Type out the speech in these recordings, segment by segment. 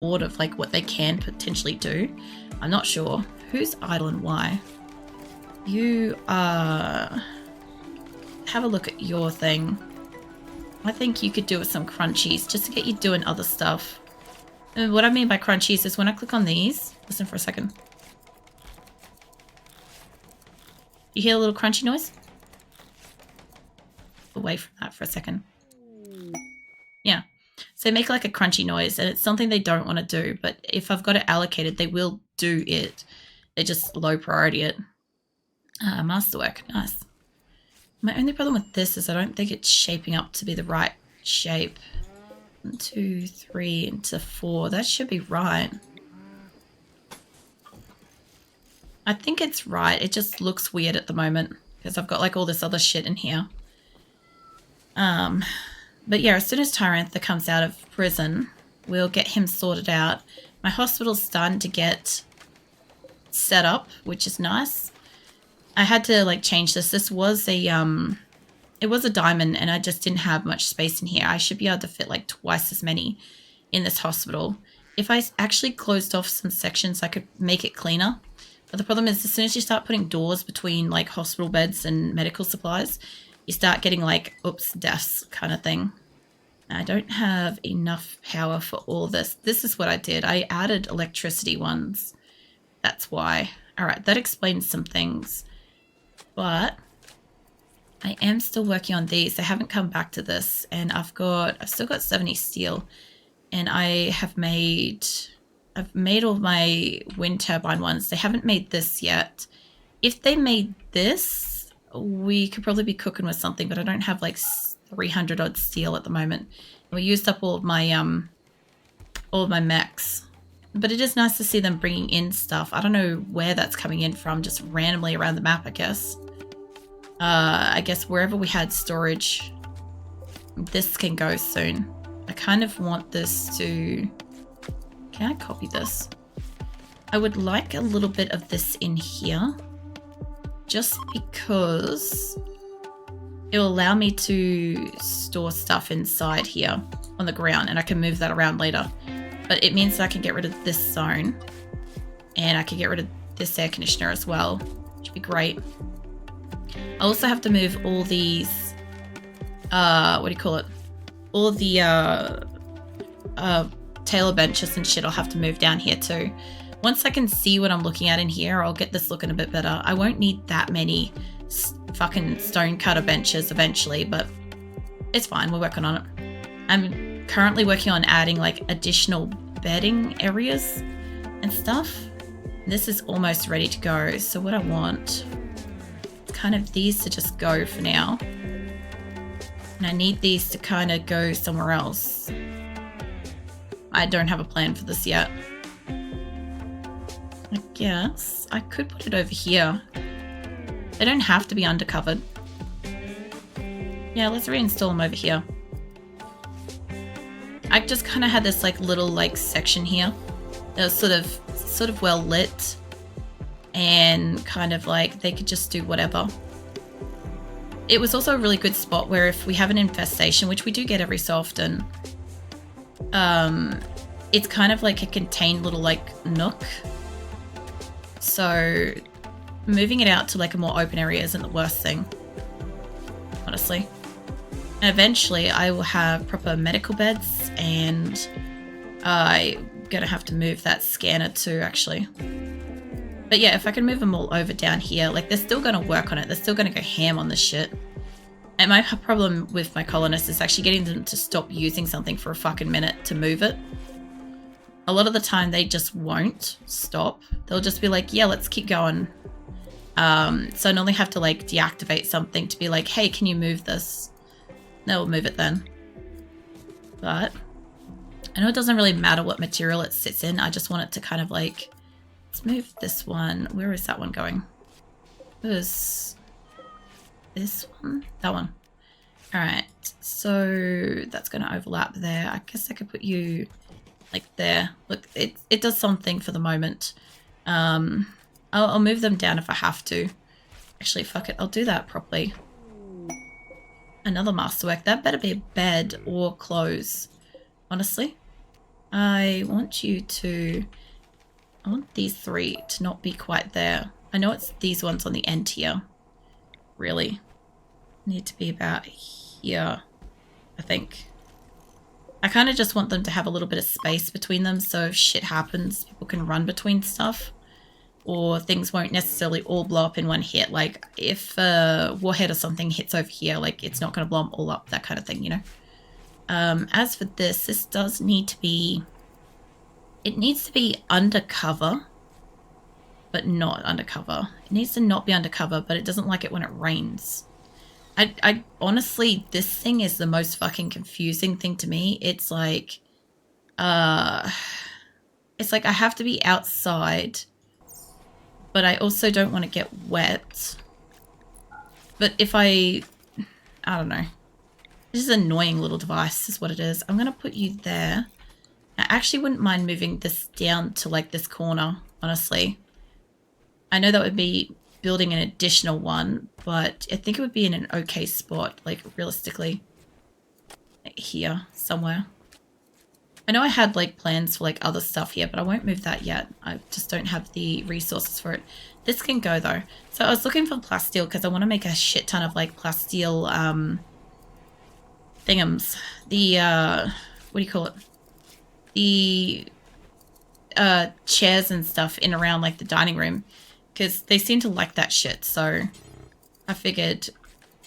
bored of like what they can potentially do. I'm not sure. Who's idle and why? You have a look at your thing. I think you could do with some crunchies just to get you doing other stuff. And what I mean by crunchies is when I click on these, listen for a second. You hear a little crunchy noise? Away from that for a second. Yeah. So make like a crunchy noise, and it's something they don't want to do, but if I've got it allocated, they will do it. They just low priority it. Masterwork, nice. My only problem with this is I don't think it's shaping up to be the right shape. 1, 2, 3 into 4. That should be right. I think it's right. It just looks weird at the moment because I've got like all this other shit in here. But yeah, as soon as Tyrantha comes out of prison, we'll get him sorted out. My hospital's starting to get set up, which is nice. I had to like change this. This was a it was a diamond and I just didn't have much space in here. I should be able to fit like twice as many in this hospital. If I actually closed off some sections, I could make it cleaner. But the problem is as soon as you start putting doors between like hospital beds and medical supplies, you start getting like, oops, deaths kind of thing. I don't have enough power for all this. This is what I did. I added electricity ones. That's why. All right, that explains some things. But I am still working on these. They haven't come back to this. And I've still got 70 steel. And I've made all my wind turbine ones. They haven't made this yet. If they made this, we could probably be cooking with something, but I don't have like 300 odd steel at the moment. We used up all of my mechs. But it is nice to see them bringing in stuff. I don't know where that's coming in from, just randomly around the map, I guess. I guess wherever we had storage, this can go soon. I kind of want this to... Can I copy this? I would like a little bit of this in here, just because it will allow me to store stuff inside here on the ground, and I can move that around later. But it means that I can get rid of this zone, and I can get rid of this air conditioner as well, which would be great. I also have to move all these, what do you call it? All the tailor benches and shit I'll have to move down here too. Once I can see what I'm looking at in here, I'll get this looking a bit better. I won't need that many fucking stone cutter benches eventually, but it's fine. We're working on it. I'm currently working on adding like additional bedding areas and stuff. This is almost ready to go. So what I want is kind of these to just go for now. And I need these to kind of go somewhere else. I don't have a plan for this yet. I guess I could put it over here. They don't have to be undercovered. Yeah, let's reinstall them over here. I just kind of had this like little like section here that was sort of well lit, and kind of like they could just do whatever. It was also a really good spot where if we have an infestation, which we do get every so often, it's kind of like a contained little like nook. So moving it out to like a more open area isn't the worst thing, honestly. And eventually I will have proper medical beds, and I'm gonna have to move that scanner too, actually. But yeah, if I can move them all over down here, like they're still gonna work on it. They're still gonna go ham on this shit. And my problem with my colonists is actually getting them to stop using something for a fucking minute to move it. A lot of the time they just won't stop. They'll just be like, yeah, let's keep going. So I normally have to like deactivate something to be like, hey, can you move this? They'll move it then. But I know it doesn't really matter what material it sits in. I just want it to kind of like, let's move this one. Where is that one going? It was this one? That one. All right. So that's going to overlap there. I guess I could put you like there. Look, it does something for the moment. I'll move them down if I have to. Actually, fuck it. I'll do that properly. Another masterwork. That better be a bed or clothes, honestly. I want these 3 to not be quite there. I know it's these ones on the end here. Really. Need to be about here, I think. I kind of just want them to have a little bit of space between them, so if shit happens, people can run between stuff. Or things won't necessarily all blow up in one hit. Like, if a warhead or something hits over here, like, it's not going to blow them all up, that kind of thing, you know? As for this does need to be... It needs to be undercover, but not undercover. It needs to not be undercover, but it doesn't like it when it rains. I honestly, this thing is the most fucking confusing thing to me. It's like I have to be outside, but I also don't want to get wet. But if I don't know. This is an annoying little device is what it is. I'm going to put you there. I actually wouldn't mind moving this down to like this corner, honestly. I know that would be building an additional one, but I think it would be in an okay spot, like realistically. Like here, somewhere. I know I had like plans for like other stuff here, but I won't move that yet. I just don't have the resources for it. This can go though. So I was looking for plasteel because I want to make a shit ton of like plasteel thingums. The what do you call it? The chairs and stuff in around like the dining room, because they seem to like that shit. So I figured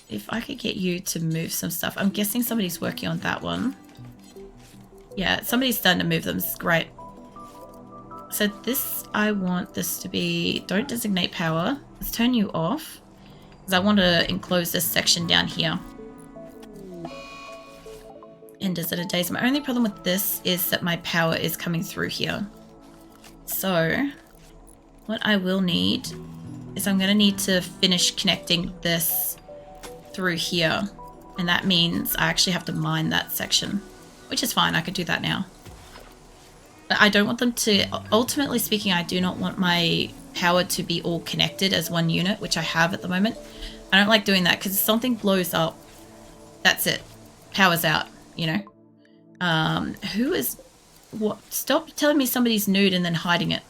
if I could get you to move some stuff. I'm guessing somebody's working on that one. Yeah, somebody's starting to move them. This is great. So this, I want this to be, don't designate power. Let's turn you off, because I want to enclose this section down here. Enders at a days. My only problem with this is that my power is coming through here. So what I will need is I'm going to need to finish connecting this through here. And that means I actually have to mine that section, which is fine. I could do that now. But I don't want them to, ultimately speaking, I do not want my power to be all connected as one unit, which I have at the moment. I don't like doing that because if something blows up, that's it. Power's out. You know, who is what? Stop telling me somebody's nude and then hiding it.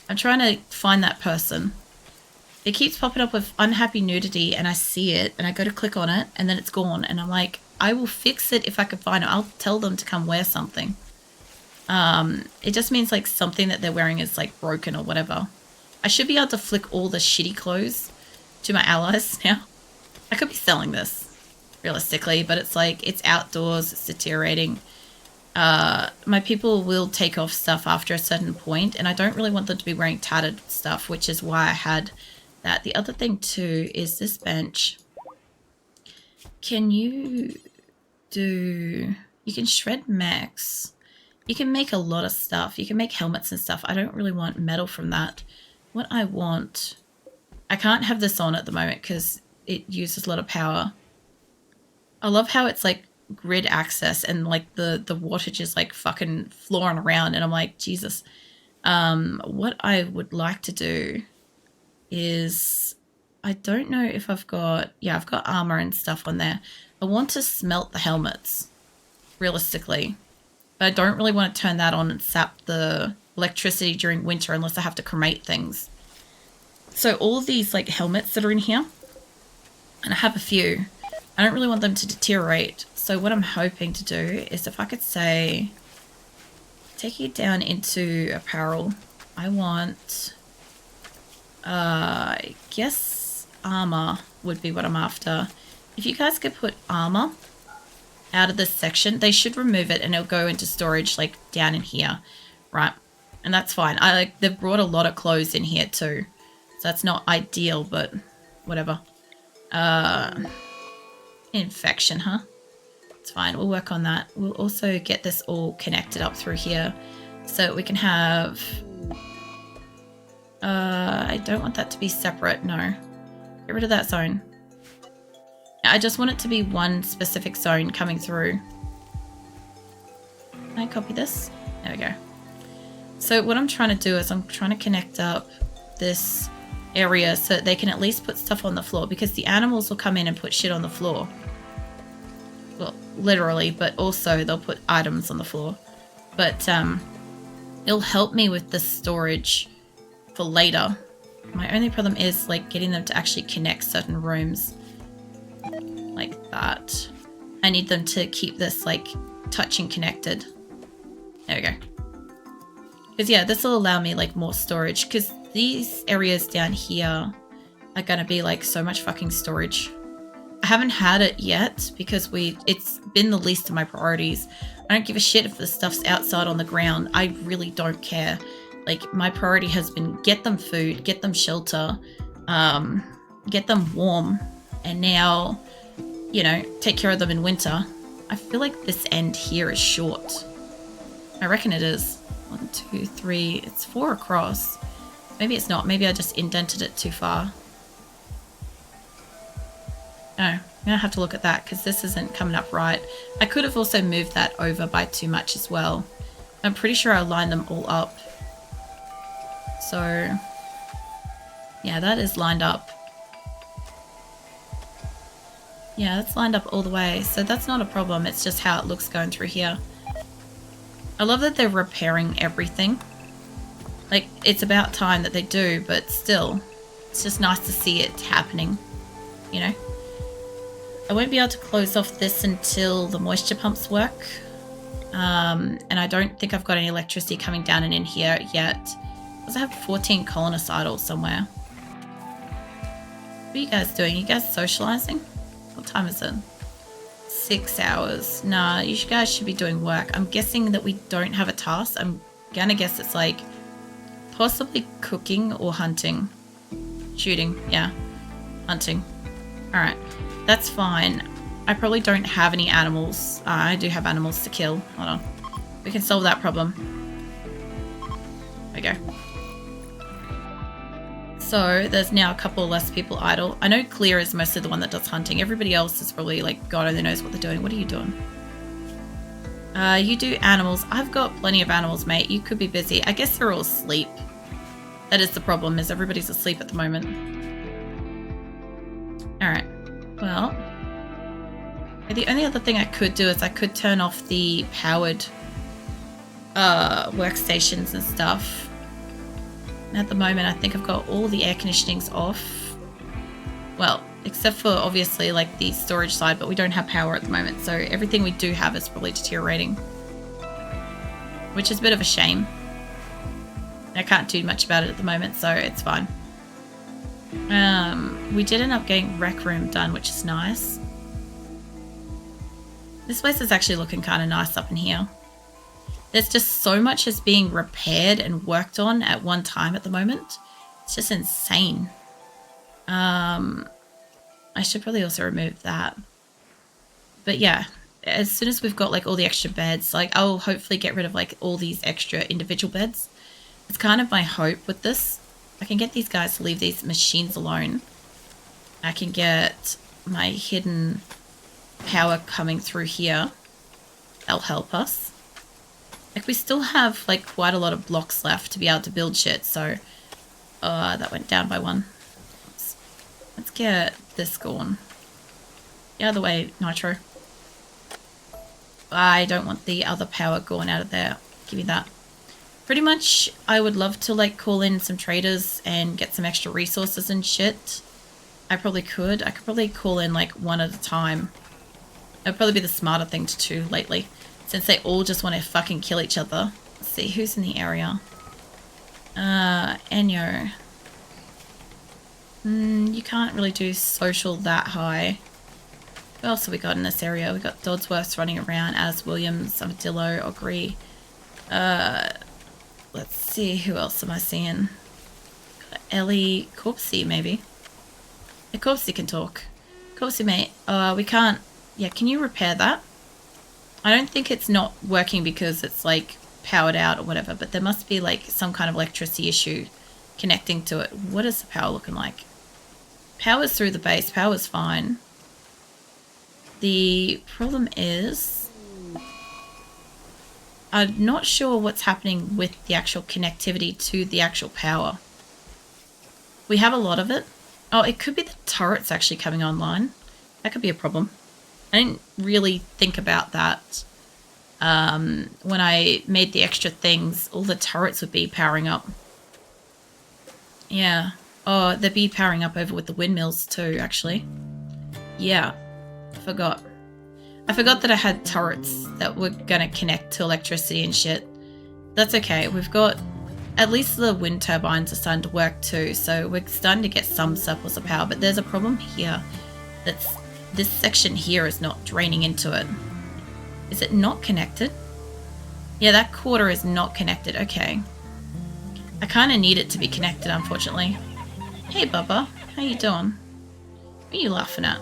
I'm trying to find that person. It keeps popping up with unhappy nudity, and I see it, and I go to click on it, and then it's gone. And I'm like, I will fix it if I can find it. I'll tell them to come wear something. It just means like something that they're wearing is like broken or whatever. I should be able to flick all the shitty clothes to my allies now. I could be selling this. Realistically, but it's like, it's outdoors, it's deteriorating. My people will take off stuff after a certain point, and I don't really want them to be wearing tattered stuff, which is why I had that. The other thing too is this bench. Can you do... You can shred mechs. You can make a lot of stuff. You can make helmets and stuff. I don't really want metal from that. What I want... I can't have this on at the moment because it uses a lot of power. I love how it's like grid access and like the wattage is like fucking flooring around, and I'm like, Jesus. What I would like to do is, I don't know if I've got, yeah, I've got armor and stuff on there. I want to smelt the helmets, realistically, but I don't really want to turn that on and sap the electricity during winter unless I have to cremate things. So all of these like helmets that are in here, and I have a few, I don't really want them to deteriorate. So what I'm hoping to do is, if I could say, take you down into apparel. I want, I guess armor would be what I'm after. If you guys could put armor out of this section, they should remove it and it'll go into storage like down in here, right? And that's fine. They've brought a lot of clothes in here too, so that's not ideal, but whatever. Infection, huh? It's fine. We'll work on that. We'll also get this all connected up through here so we can have... I don't want that to be separate. No. Get rid of that zone. I just want it to be one specific zone coming through. Can I copy this? There we go. So what I'm trying to do is I'm trying to connect up this area so that they can at least put stuff on the floor, because the animals will come in and put shit on the floor. Well, literally, but also they'll put items on the floor. But it'll help me with the storage for later. My only problem is like getting them to actually connect certain rooms like that. I need them to keep this like touching connected. There we go. Because yeah, this will allow me like more storage, because these areas down here are gonna be like so much fucking storage. I haven't had it yet because it's been the least of my priorities. I don't give a shit if the stuff's outside on the ground. I really don't care. Like, my priority has been get them food, get them shelter, get them warm, and now, you know, take care of them in winter. I feel like this end here is short. I reckon it is. 1, 2, 3. It's 4 across. Maybe it's not. Maybe I just indented it too far. No, I'm gonna have to look at that because this isn't coming up right. I could have also moved that over by too much as well. I'm pretty sure I lined them all up. So, yeah, that is lined up. Yeah, that's lined up all the way. So that's not a problem. It's just how it looks going through here. I love that they're repairing everything. Like, it's about time that they do, but still, it's just nice to see it happening, you know? I won't be able to close off this until the moisture pumps work. And I don't think I've got any electricity coming down and in here yet. Because I have 14 colonists idle somewhere. What are you guys doing? You guys socializing? What time is it? 6 hours. Nah, you guys should be doing work. I'm guessing that we don't have a task. I'm gonna guess it's like possibly cooking or hunting. Shooting, yeah. Hunting. Alright. That's fine. I probably don't have any animals. I do have animals to kill. Hold on. We can solve that problem. There we go. So there's now a couple less people idle. I know Clear is mostly the one that does hunting. Everybody else is probably like, God only knows what they're doing. What are you doing? You do animals. I've got plenty of animals, mate. You could be busy. I guess they're all asleep. That is the problem, is everybody's asleep at the moment. Alright. Well, the only other thing I could do is I could turn off the powered workstations and stuff. And at the moment, I think I've got all the air conditionings off. Well, except for obviously like the storage side, but we don't have power at the moment. So everything we do have is probably deteriorating, which is a bit of a shame. I can't do much about it at the moment, so it's fine. We did end up getting rec room done, which is nice. This place is actually looking kind of nice up in here. There's just so much is being repaired and worked on at one time at the moment. It's just insane. I should probably also remove that. But yeah, as soon as we've got like all the extra beds, like I'll hopefully get rid of like all these extra individual beds. It's kind of my hope with this. I can get these guys to leave these machines alone. I can get my hidden power coming through here. That'll help us. Like, we still have like quite a lot of blocks left to be able to build shit, so that went down by 1. Let's get this going. The other way, Nitro. I don't want the other power going out of there. Give me that. Pretty much, I would love to like call in some traders and get some extra resources and shit. I probably could. I could probably call in like one at a time. That would probably be the smarter thing to do lately, since they all just want to fucking kill each other. Let's see, who's in the area? Enyo. You can't really do social that high. Who else have we got in this area? We've got Dodsworth's running around, as Williams, Armadillo, Augree. Let's see, who else am I seeing? Ellie, Corpsey maybe. Yeah, Corpsey can talk. Corpsey, mate. We can't. Yeah, can you repair that? I don't think it's not working because it's like powered out or whatever, but there must be like some kind of electricity issue connecting to it. What is the power looking like? Power's through the base. Power's fine. The problem is, I'm not sure what's happening with the actual connectivity to the actual power. We have a lot of it. Oh, it could be the turrets actually coming online. That could be a problem. I didn't really think about that. when I made the extra things, all the turrets would be powering up. Yeah. Oh, they'd be powering up over with the windmills too, actually. Yeah. I forgot that I had turrets that were gonna connect to electricity and shit. That's okay. We've got... At least the wind turbines are starting to work too, so we're starting to get some surplus of power, but there's a problem here. This section here is not draining into it. Is it not connected? Yeah, that quarter is not connected. Okay. I kind of need it to be connected, unfortunately. Hey, Bubba. How you doing? What are you laughing at?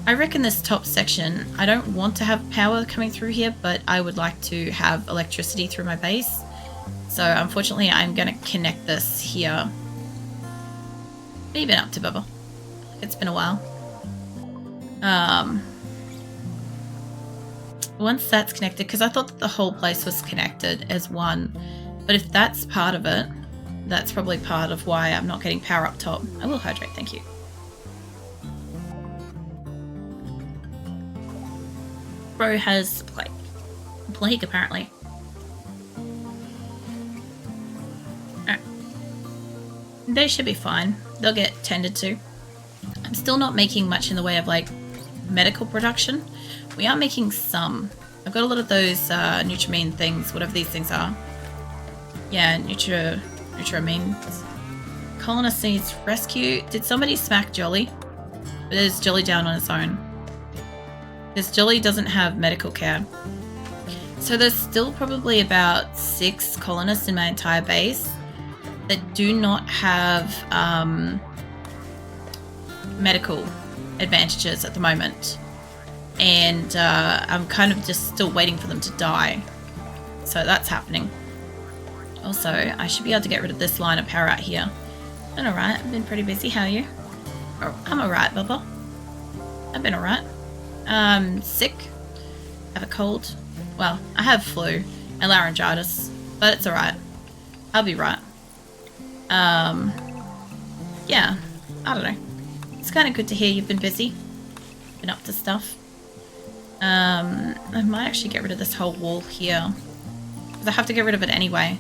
I reckon this top section, I don't want to have power coming through here, but I would like to have electricity through my base. So, unfortunately, I'm going to connect this here. What have you been up to, Bubba? It's been a while. Once that's connected, because I thought that the whole place was connected as one. But if that's part of it, that's probably part of why I'm not getting power up top. I will hydrate, thank you. Bro has plague apparently. They should be fine. They'll get tended to. I'm still not making much in the way of like medical production. We are making some. I've got a lot of those nutramine things, whatever these things are. Yeah, nutramines. Colonist needs rescue. Did somebody smack Jolly? There's Jolly down on its own. This Jolly doesn't have medical care. So there's still probably about 6 colonists in my entire base that do not have medical advantages at the moment. And I'm kind of just still waiting for them to die. So that's happening. Also, I should be able to get rid of this line of power out here. Been alright, I've been pretty busy. How are you? Oh, I'm alright, Bubba. I've been alright. Sick. I have a cold. Well, I have flu and laryngitis, but it's alright. I'll be right. Yeah, I don't know. It's kind of good to hear you've been busy. Been up to stuff. I might actually get rid of this whole wall here, because I have to get rid of it anyway.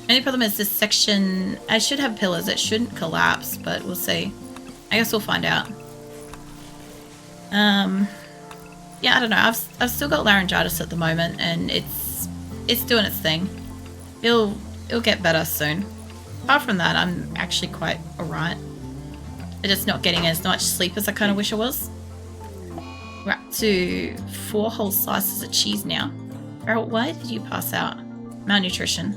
Only problem is this section, I should have pillars. It shouldn't collapse, but we'll see. I guess we'll find out. Yeah, I don't know. I've still got laryngitis at the moment, and it's doing its thing. It'll get better soon. Apart from that, I'm actually quite alright. I'm just not getting as much sleep as I kind of wish I was. We're up to 4 whole slices of cheese now. Errol, why did you pass out? Malnutrition.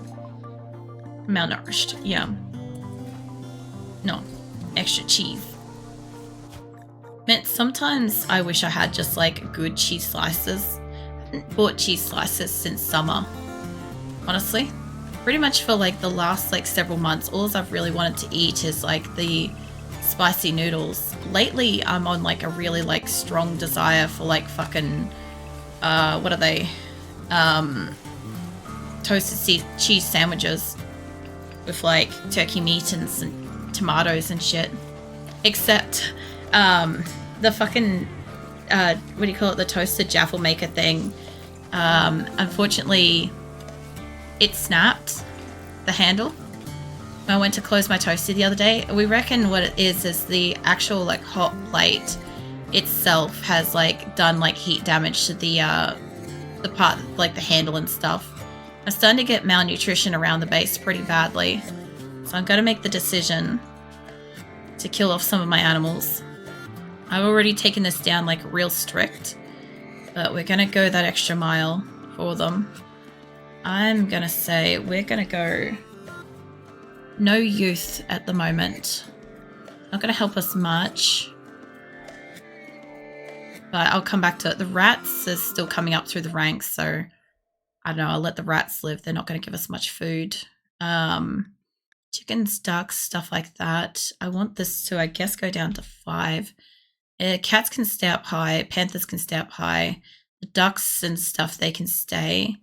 Malnourished, yeah. No, extra cheese. Man, sometimes I wish I had just like good cheese slices. I haven't bought cheese slices since summer, honestly. Pretty much for like the last like several months, all I've really wanted to eat is like the spicy noodles. Lately, I'm on like a really like strong desire for like fucking, what are they? Toasted cheese sandwiches with like turkey meat and some tomatoes and shit. Except, the fucking, what do you call it? The toasted jaffle maker thing. Unfortunately, it snapped, the handle. When I went to close my toaster the other day, we reckon what it is the actual like hot plate itself has like done like heat damage to the part, like the handle and stuff. I'm starting to get malnutrition around the base pretty badly. So I'm going to make the decision to kill off some of my animals. I've already taken this down like real strict, but we're going to go that extra mile for them. I'm going to say we're going to go no youth at the moment. Not going to help us much. But I'll come back to it. The rats are still coming up through the ranks, so I don't know, I'll let the rats live. They're not going to give us much food. Chickens, ducks, stuff like that. I want this to, I guess, go down to 5. Cats can stay up high. Panthers can stay up high. The ducks and stuff, they can stay.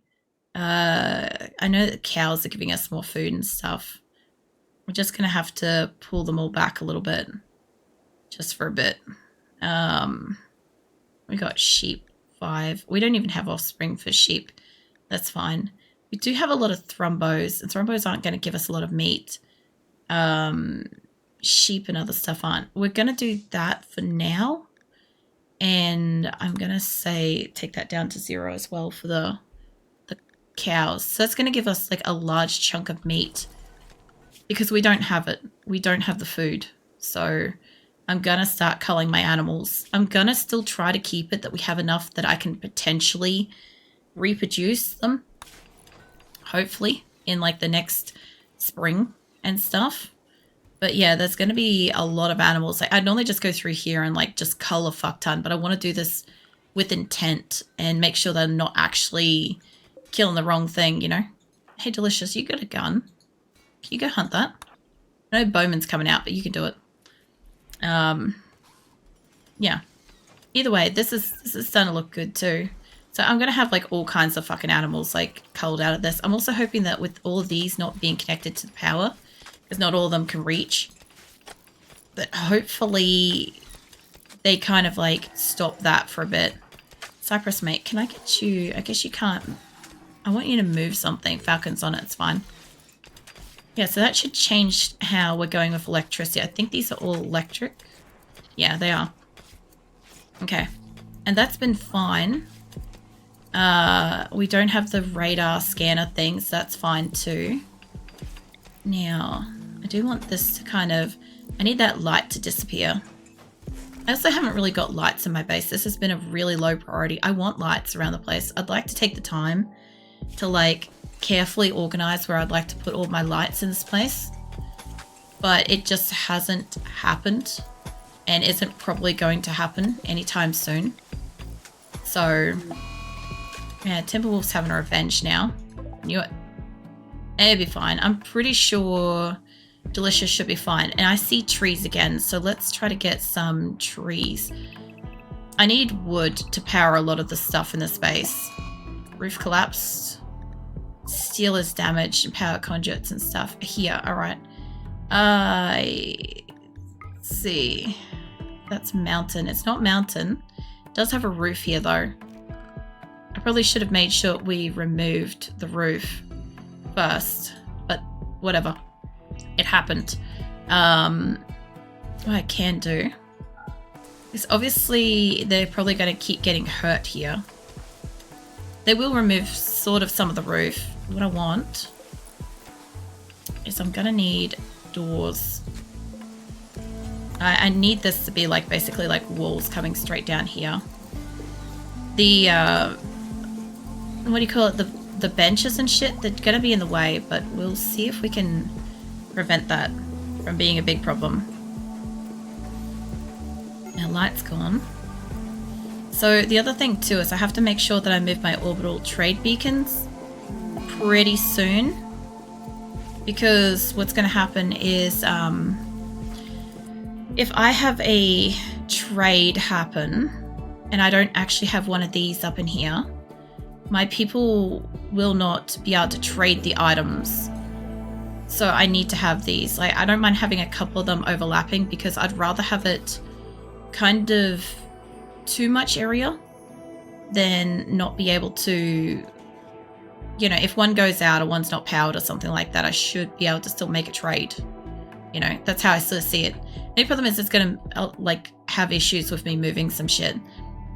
I know that cows are giving us more food and stuff. We're just going to have to pull them all back a little bit. Just for a bit. We got sheep, 5. We don't even have offspring for sheep. That's fine. We do have a lot of thrombos, and thrombos aren't going to give us a lot of meat. Sheep and other stuff aren't. We're going to do that for now. And I'm going to say take that down to 0 as well for the cows. So that's going to give us like a large chunk of meat because we don't have it. We don't have the food. So I'm going to start culling my animals. I'm going to still try to keep it that we have enough that I can potentially reproduce them. Hopefully in like the next spring and stuff. But yeah, there's going to be a lot of animals. Like, I'd normally just go through here and like just cull a fuck ton, but I want to do this with intent and make sure that I'm not actually killing the wrong thing, you know? Hey, Delicious, you got a gun. Can you go hunt that? I know Bowman's coming out, but you can do it. Yeah. Either way, this is starting to look good too. So I'm going to have like all kinds of fucking animals like culled out of this. I'm also hoping that with all of these not being connected to the power, because not all of them can reach, but hopefully they kind of like stop that for a bit. Cypress mate, can I get you? I guess you can't. I want you to move something. Falcon's on it, it's fine. Yeah, so that should change how we're going with electricity. I think these are all electric. Yeah, they are. Okay. And that's been fine. We don't have the radar scanner things. So that's fine too. Now, I do want this to kind of... I need that light to disappear. I also haven't really got lights in my base. This has been a really low priority. I want lights around the place. I'd like to take the time to like carefully organize where I'd like to put all my lights in this place. But it just hasn't happened and isn't probably going to happen anytime soon. So, yeah, Timberwolf's having a revenge now. Knew it. It'll be fine. I'm pretty sure Delicious should be fine. And I see trees again, so let's try to get some trees. I need wood to power a lot of the stuff in this base. Roof collapsed. Steel is damaged and power conduits and stuff. Here, alright. See. That's mountain. It's not mountain. It does have a roof here though. I probably should have made sure we removed the roof first, but whatever. It happened. What I can do is obviously they're probably going to keep getting hurt here. They will remove sort of some of the roof. What I want is I'm going to need doors. I need this to be like basically like walls coming straight down here. The what do you call it? The benches and shit, they're going to be in the way, but we'll see if we can prevent that from being a big problem. Now light's gone. So the other thing too is I have to make sure that I move my orbital trade beacons pretty soon, because what's going to happen is if I have a trade happen and I don't actually have one of these up in here, my people will not be able to trade the items. So I need to have these. Like, I don't mind having a couple of them overlapping because I'd rather have it kind of too much area than not be able to, you know, if one goes out or one's not powered or something like that, I should be able to still make a trade. You know, that's how I sort of see it. The problem is it's going to like have issues with me moving some shit.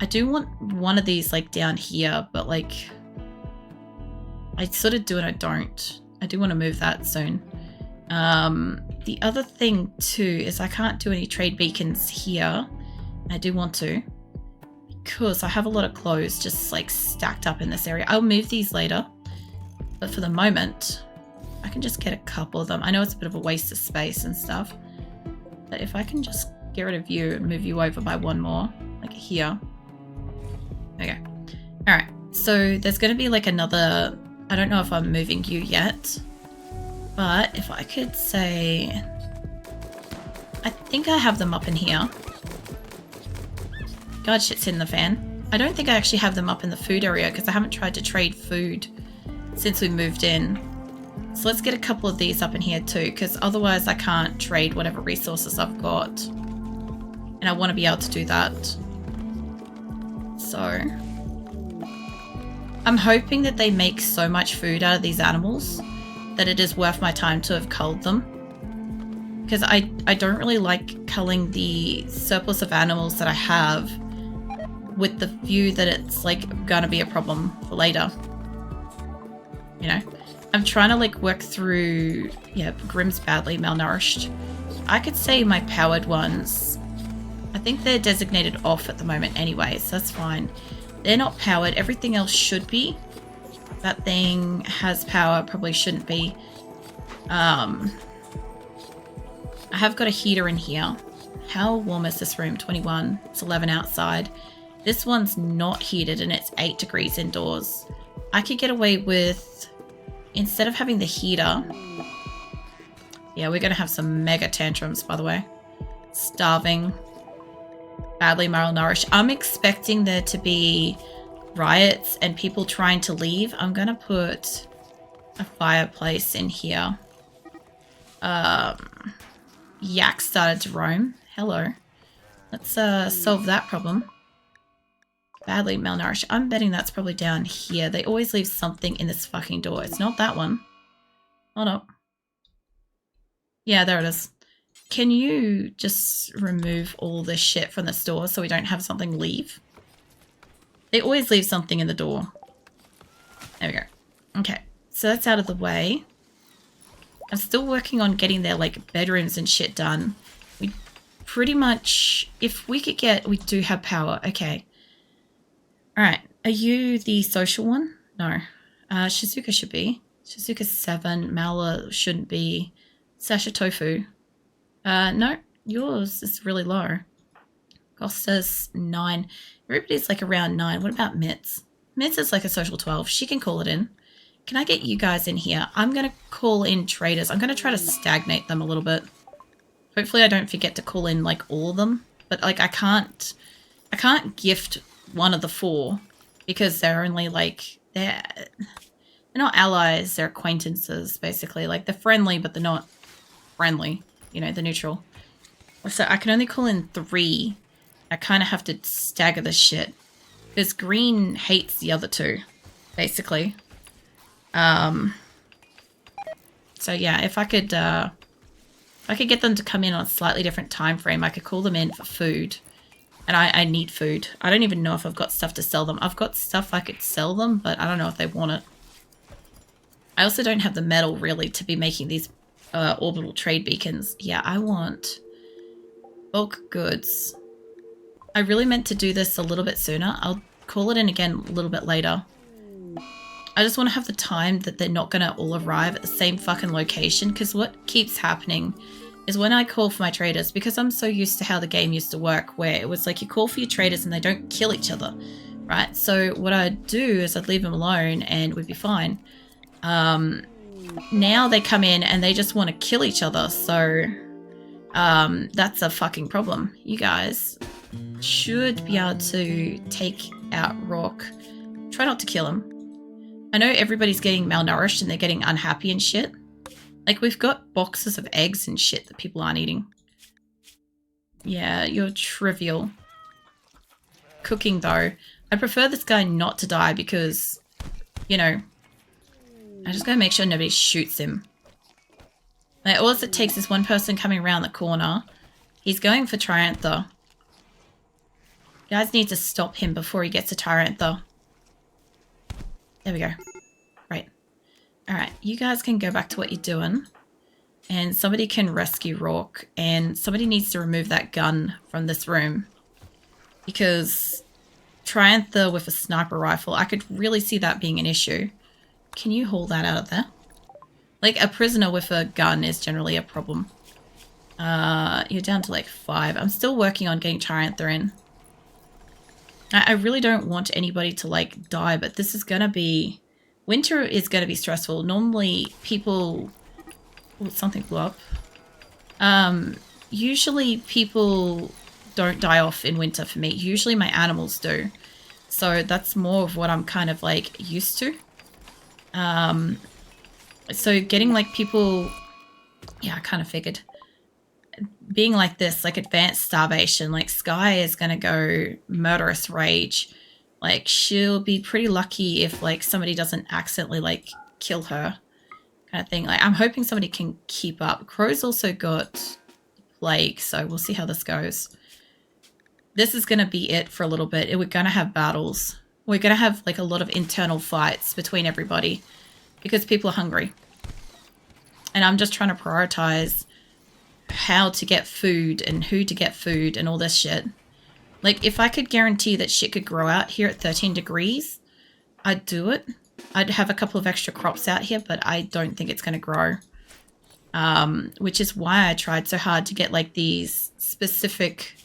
I do want one of these like down here, but like I sort of do and I don't. I do want to move that soon. The other thing too is I can't do any trade beacons here. I do want to, because I have a lot of clothes just like stacked up in this area. I'll move these later, but for the moment I can just get a couple of them. I know it's a bit of a waste of space and stuff, but if I can just get rid of you and move you over by one more, like here. Okay. All right. So there's going to be like another, I don't know if I'm moving you yet, but if I could say, I think I have them up in here. God, shit's in the fan. I don't think I actually have them up in the food area because I haven't tried to trade food since we moved in. So let's get a couple of these up in here too, because otherwise I can't trade whatever resources I've got. And I want to be able to do that. So I'm hoping that they make so much food out of these animals that it is worth my time to have culled them. Because I don't really like culling the surplus of animals that I have with the view that it's like gonna be a problem for later. You know? I'm trying to like work through, yeah, Grimm's badly malnourished. I could say my powered ones, I think they're designated off at the moment anyway, so that's fine. They're not powered. Everything else should be. That thing has power, probably shouldn't be. I have got a heater in here. How warm is this room? 21. It's 11 outside. This one's not heated and it's 8 degrees indoors. I could get away with, instead of having the heater, yeah, we're going to have some mega tantrums, by the way. Starving. Badly malnourished. I'm expecting there to be riots and people trying to leave. I'm going to put a fireplace in here. Yak started to roam. Hello. Let's solve that problem. Badly malnourished. I'm betting that's probably down here. They always leave something in this fucking door. It's not that one. Hold up. Yeah, there it is. Can you just remove all this shit from the store so we don't have something leave? They always leave something in the door. There we go. Okay, so that's out of the way. I'm still working on getting their like bedrooms and shit done. We pretty much, if we could get, we do have power. Okay. All right. Are you the social one? No. Shizuka should be. Shizuka's 7. Mala shouldn't be. Sasha Tofu. No, yours is really low. Costa's 9. Everybody's like around 9. What about Mitz? Mitz is like a social 12. She can call it in. Can I get you guys in here? I'm going to call in traders. I'm going to try to stagnate them a little bit. Hopefully I don't forget to call in like all of them. But like I can't gift one of the 4 because they're only like, they're not allies, they're acquaintances basically. Like they're friendly, but they're not friendly. You know, the neutral. So I can only call in 3. I kind of have to stagger this shit. Because green hates the other 2, basically. So yeah, if I could get them to come in on a slightly different time frame, I could call them in for food. And I need food. I don't even know if I've got stuff to sell them. I've got stuff I could sell them, but I don't know if they want it. I also don't have the metal, really, to be making these orbital trade beacons. Yeah, I want bulk goods. I really meant to do this a little bit sooner. I'll call it in again a little bit later. I just want to have the time that they're not going to all arrive at the same fucking location, because what keeps happening is when I call for my traders, because I'm so used to how the game used to work, where it was like you call for your traders and they don't kill each other, right? So what I'd do is I'd leave them alone and we'd be fine. Now they come in and they just want to kill each other, so that's a fucking problem. You guys should be able to take out Rock. Try not to kill him. I know everybody's getting malnourished and they're getting unhappy and shit. Like, we've got boxes of eggs and shit that people aren't eating. Yeah, you're trivial. Cooking, though. I prefer this guy not to die because, you know, I just gotta make sure nobody shoots him. Like, all it takes is one person coming around the corner. He's going for Triantha. You guys need to stop him before he gets to Triantha. There we go. Right. Alright, you guys can go back to what you're doing. And somebody can rescue Rourke. And somebody needs to remove that gun from this room. Because Triantha with a sniper rifle, I could really see that being an issue. Can you haul that out of there? Like, a prisoner with a gun is generally a problem. You're down to like 5. I'm still working on getting Triantha in. I really don't want anybody to like die, but this is gonna be... Winter is gonna be stressful. Normally people... Oh, something blew up. Usually people don't die off in winter for me. Usually my animals do. So that's more of what I'm kind of like used to. So getting like people... Yeah, I kind of figured. Being like this, like advanced starvation, like Sky is going to go murderous rage. Like, she'll be pretty lucky if, like, somebody doesn't accidentally, like, kill her kind of thing. Like, I'm hoping somebody can keep up. Crow's also got plague, so we'll see how this goes. This is going to be it for a little bit. We're going to have battles. We're going to have, like, a lot of internal fights between everybody because people are hungry. And I'm just trying to prioritize how to get food and who to get food and all this shit. Like, if I could guarantee that shit could grow out here at 13 degrees, I'd do it. I'd have a couple of extra crops out here, but I don't think it's going to grow. Which is why I tried so hard to get, like, these specific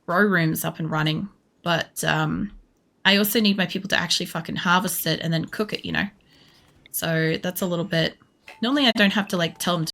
grow rooms up and running. But I also need my people to actually fucking harvest it and then cook it, you know? So that's a little bit... Normally I don't have to, like, tell them to